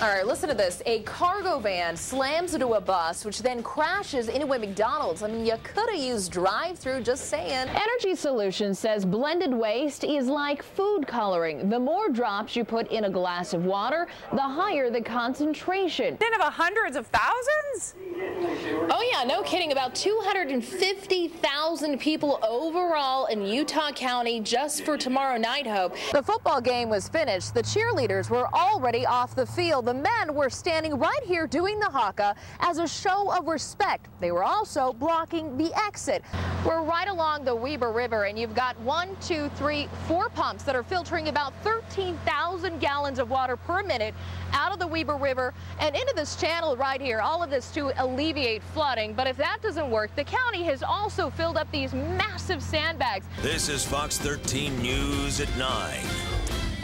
All right, listen to this. A cargo van slams into a bus, which then crashes into a McDonald's. I mean, you could have used drive-through, just saying. Energy Solutions says blended waste is like food coloring. The more drops you put in a glass of water, the higher the concentration. Nineveh, hundreds of thousands? Oh, yeah, no kidding. About 250,000 people overall in Utah County just for tomorrow night, Hope. The football game was finished. The cheerleaders were already off the field. The men were standing right here doing the haka as a show of respect. They were also blocking the exit. We're right along the Weber River, and you've got 4 pumps that are filtering about 13,000 gallons of water per minute out of the Weber River and into this channel right here. All of this to alleviate flooding. But if that doesn't work, the county has also filled up these massive sandbags. This is Fox 13 News at 9.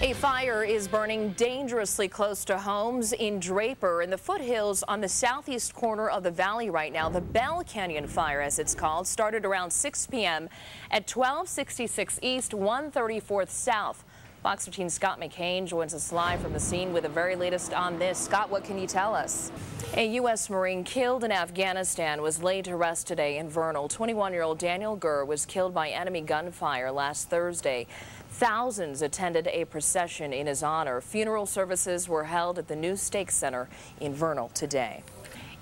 A fire is burning dangerously close to homes in Draper in the foothills on the southeast corner of the valley right now. The Bell Canyon Fire, as it's called, started around 6 p.m. at 1266 East, 134th South. Fox 13's Scott McCain joins us live from the scene with the very latest on this. Scott, what can you tell us? A U.S. Marine killed in Afghanistan was laid to rest today in Vernal. 21-year-old Daniel Gurr was killed by enemy gunfire last Thursday. Thousands attended a procession in his honor. Funeral services were held at the New Stake Center in Vernal today.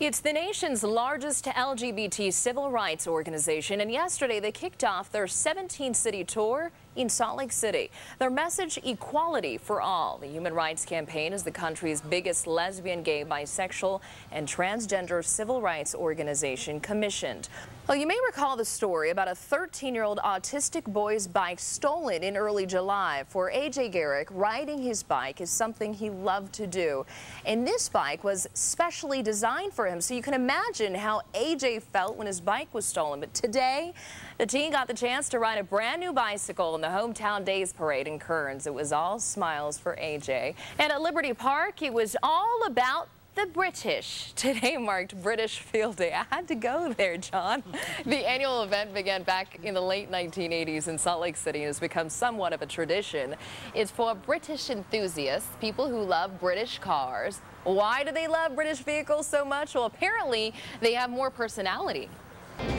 It's the nation's largest LGBT civil rights organization, and yesterday they kicked off their 17-city tour in Salt Lake City. Their message, equality for all. The Human Rights Campaign is the country's biggest lesbian, gay, bisexual, and transgender civil rights organization commissioned. Well, you may recall the story about a 13-year-old autistic boy's bike stolen in early July. For A.J. Garrick, riding his bike is something he loved to do. And this bike was specially designed for him, so you can imagine how A.J. felt when his bike was stolen. But today, the teen got the chance to ride a brand new bicycle in the Hometown Days Parade in Kearns. It was all smiles for A.J. And at Liberty Park, it was all about the British. Today marked British Field Day. I had to go there, John. The annual event began back in the late 1980s in Salt Lake City and has become somewhat of a tradition. It's for British enthusiasts, people who love British cars. Why do they love British vehicles so much? Well, apparently they have more personality.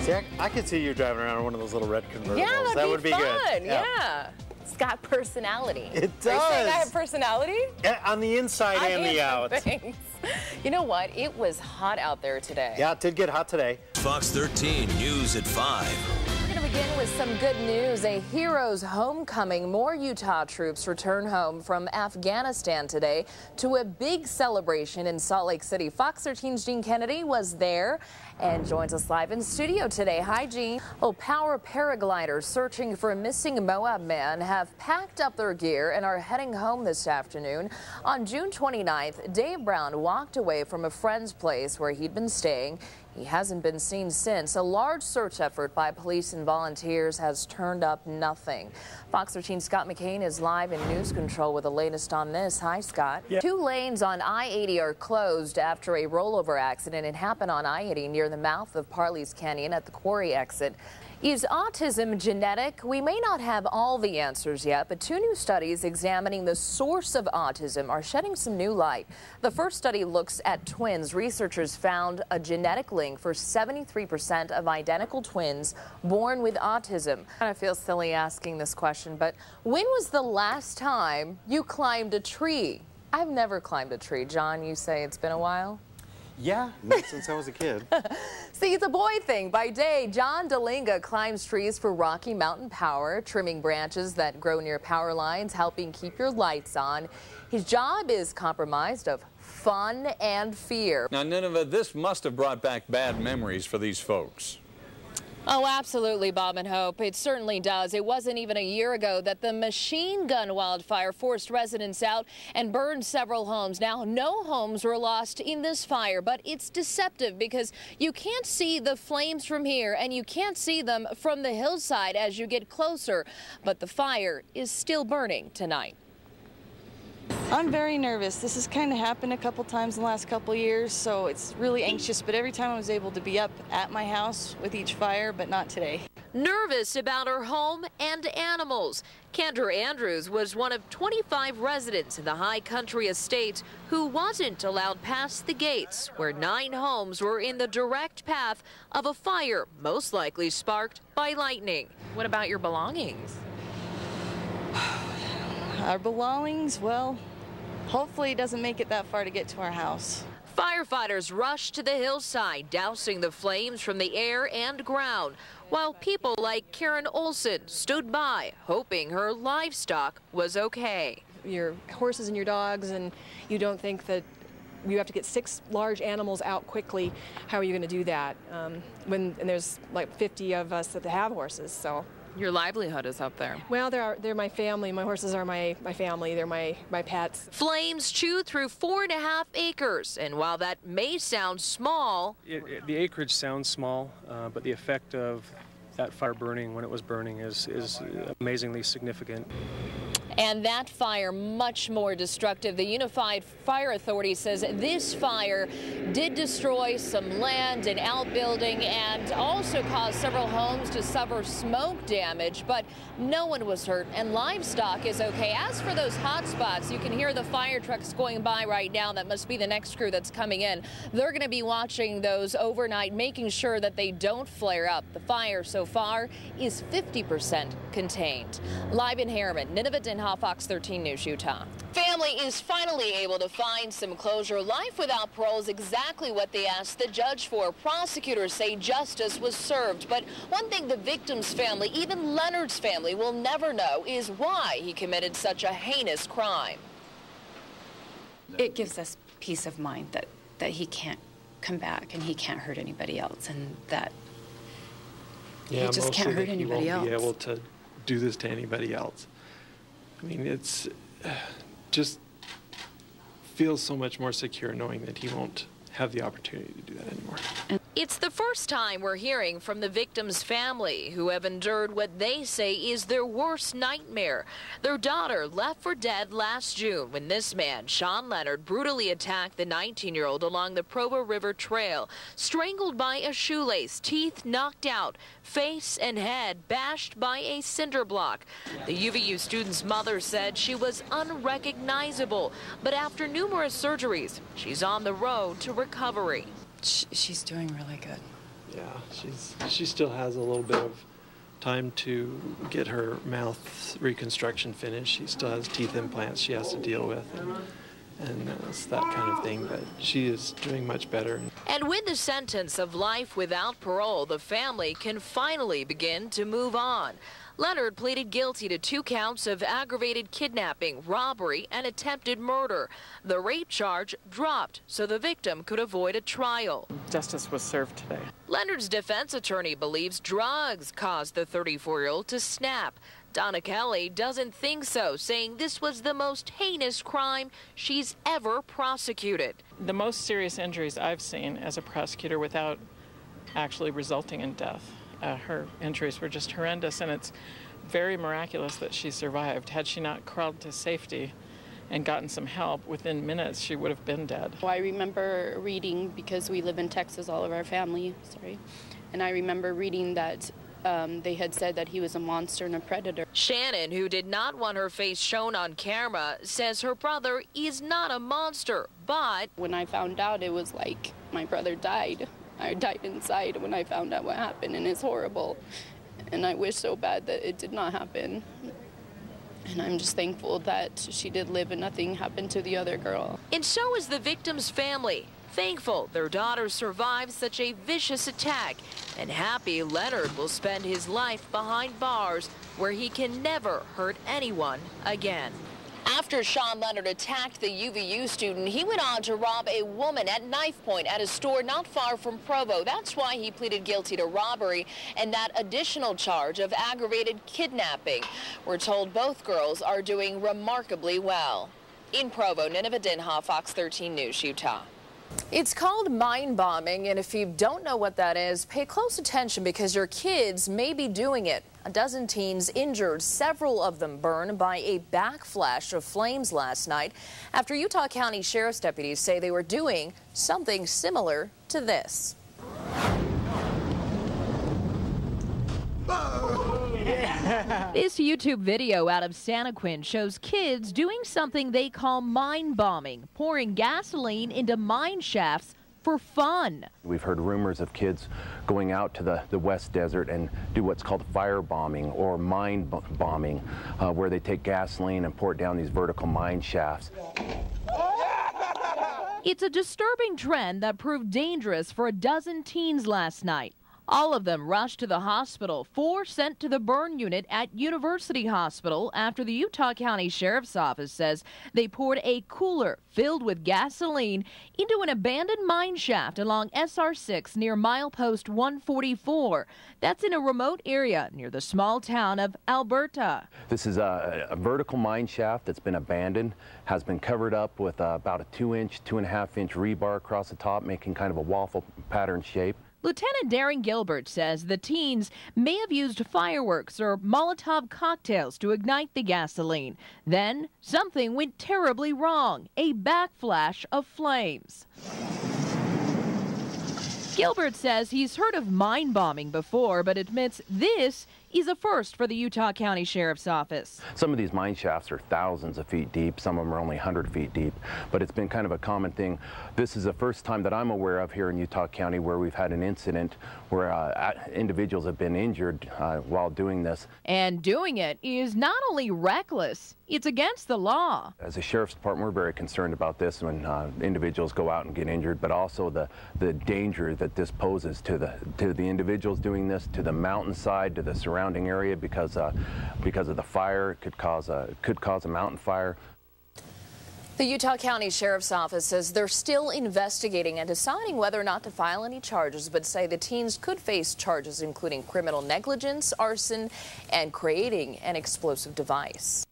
See, I could see you driving around one of those little red convertibles. Yeah, that would be fun. Good. Yeah. It's got personality. It does. Are you saying I have personality? Yeah, on the inside and the out. Things. You know what? It was hot out there today. Yeah, it did get hot today. Fox 13 News at 5. We're going to begin with some good news. A hero's homecoming. More Utah troops return home from Afghanistan today to a big celebration in Salt Lake City. Fox 13's Gene Kennedy was there and joins us live in studio today. Hi, Gene. Oh, power paragliders searching for a missing Moab man have packed up their gear and are heading home this afternoon. On June 29th, Dave Brown walked away from a friend's place where he'd been staying. He hasn't been seen since. A large search effort by police and volunteers has turned up nothing. Fox 13's Scott McCain is live in News Control with the latest on this. Hi, Scott. Yeah. 2 lanes on I-80 are closed after a rollover accident. It happened on I-80 near the mouth of Parley's Canyon at the quarry exit. Is autism genetic? We may not have all the answers yet, but 2 new studies examining the source of autism are shedding some new light. The first study looks at twins. Researchers found a genetic link for 73% of identical twins born with autism. I kind of feel silly asking this question, but when was the last time you climbed a tree? I've never climbed a tree. John, you say it's been a while? Yeah, not since I was a kid. See, it's a boy thing. By day, John DeLinga climbs trees for Rocky Mountain Power, trimming branches that grow near power lines, helping keep your lights on. His job is compromised of fun and fear. Now, Nineveh, this must have brought back bad memories for these folks. Oh, absolutely, Bob and Hope. It certainly does. It wasn't even a year ago that the machine gun wildfire forced residents out and burned several homes. Now, no homes were lost in this fire, but it's deceptive because you can't see the flames from here and you can't see them from the hillside as you get closer. But the fire is still burning tonight. I'm very nervous. This has kind of happened a couple times in the last couple years, so it's really anxious. But every time I was able to be up at my house with each fire, but not today. nervous about her home and animals. CANDER Andrews was one of 25 residents in the high country estate who wasn't allowed past the gates, where 9 homes were in the direct path of a fire, most likely sparked by lightning. What about your belongings? Our belongings, well, hopefully it doesn't make it that far to get to our house. Firefighters rushed to the hillside, dousing the flames from the air and ground, while people like Karen Olson stood by, hoping her livestock was okay. Your horses and your dogs, and you don't think that you have to get 6 large animals out quickly. How are you going to do that? And there's like 50 of us that have horses, so. Your livelihood is up there. Well, they're my family. My horses are my family. They're my pets. Flames chewed through 4.5 acres, and while that may sound small, the acreage sounds small, but the effect of that fire burning when it was burning is amazingly significant. And that fire much more destructive. The Unified Fire Authority says this fire did destroy some land and outbuilding and also caused several homes to suffer smoke damage, but no one was hurt and livestock is okay. As for those hot spots, you can hear the fire trucks going by right now. That must be the next crew that's coming in. They're going to be watching those overnight, making sure that they don't flare up. The fire so far is 50% contained. Live in Harriman, Nineveh, Dinha, Fox 13 News, Utah. Family is finally able to find some closure. Life without parole is exactly what they asked the judge for. Prosecutors say justice was served. But one thing the victim's family, even Leonard's family, will never know is why he committed such a heinous crime. It gives us peace of mind that he can't come back and he can't hurt anybody else, and that he just can't hurt anybody else. He won't be able to do this to anybody else. I mean, it's just feels so much more secure knowing that he won't have the opportunity to do that anymore. It's the first time we're hearing from the victim's family, who have endured what they say is their worst nightmare. Their daughter left for dead last June when this man, Sean Leonard, brutally attacked the 19-year-old along the Provo River Trail, strangled by a shoelace, teeth knocked out, face and head bashed by a cinder block. The UVU student's mother said she was unrecognizable, but after numerous surgeries, she's on the road to recovery. She's doing really good. Yeah, she still has a little bit of time to get her mouth reconstruction finished. She still has teeth implants she has to deal with, and it's that kind of thing, but she is doing much better. And with the sentence of life without parole, the family can finally begin to move on. Leonard pleaded guilty to 2 counts of aggravated kidnapping, robbery, and attempted murder. The rape charge dropped so the victim could avoid a trial. Justice was served today. Leonard's defense attorney believes drugs caused the 34-year-old to snap. Donna Kelly doesn't think so, saying this was the most heinous crime she's ever prosecuted. The most serious injuries I've seen as a prosecutor without actually resulting in death. Her injuries were just horrendous, and it's very miraculous that she survived. Had she not crawled to safety and gotten some help, within minutes she would have been dead. I remember reading, because we live in Texas, all of our family, and I remember reading that they had said that he was a monster and a predator. Shannon, who did not want her face shown on camera, says her brother is not a monster, but when I found out, it was like my brother died. I died inside when I found out what happened, and it's horrible. And I wish so bad that it did not happen. And I'm just thankful that she did live and nothing happened to the other girl. And so is the victim's family. Thankful their daughter survived such a vicious attack, and happy Leonard will spend his life behind bars where he can never hurt anyone again. After Sean Leonard attacked the UVU student, he went on to rob a woman at knife point at a store not far from Provo. That's why he pleaded guilty to robbery and that additional charge of aggravated kidnapping. We're told both girls are doing remarkably well. In Provo, Nineveh, Dinha, Fox 13 News, Utah. It's called mind bombing, and if you don't know what that is, pay close attention because your kids may be doing it. A dozen teens injured, several of them burned by a backflash of flames last night after Utah County Sheriff's deputies say they were doing something similar to this. This YouTube video out of Santaquin shows kids doing something they call mine bombing, pouring gasoline into mine shafts for fun. We've heard rumors of kids going out to the West Desert and do what's called fire bombing or mine bombing, where they take gasoline and pour it down these vertical mine shafts. It's a disturbing trend that proved dangerous for a dozen teens last night. All of them rushed to the hospital, 4 sent to the burn unit at University Hospital after the Utah County Sheriff's Office says they poured a cooler filled with gasoline into an abandoned mine shaft along SR 6 near milepost 144. That's in a remote area near the small town of Alberta. This is a vertical mine shaft that's been abandoned, has been covered up with about a 2-inch, 2.5-inch rebar across the top, making kind of a waffle pattern shape. Lieutenant Darren Gilbert says the teens may have used fireworks or Molotov cocktails to ignite the gasoline. Then something went terribly wrong, a backflash of flames. Gilbert says he's heard of mine bombing before, but admits this is a first for the Utah County Sheriff's Office. Some of these mine shafts are thousands of feet deep, some of them are only 100 feet deep, but it's been kind of a common thing. This is the first time that I'm aware of here in Utah County where we've had an incident where individuals have been injured while doing this. And doing it is not only reckless, it's against the law. As a sheriff's department, we're very concerned about this when individuals go out and get injured, but also the danger that this poses to the individuals doing this, to the mountainside, to the surrounding area, because of the fire. It could cause a mountain fire. The Utah County Sheriff's Office says they're still investigating and deciding whether or not to file any charges, but say the teens could face charges including criminal negligence, arson, and creating an explosive device.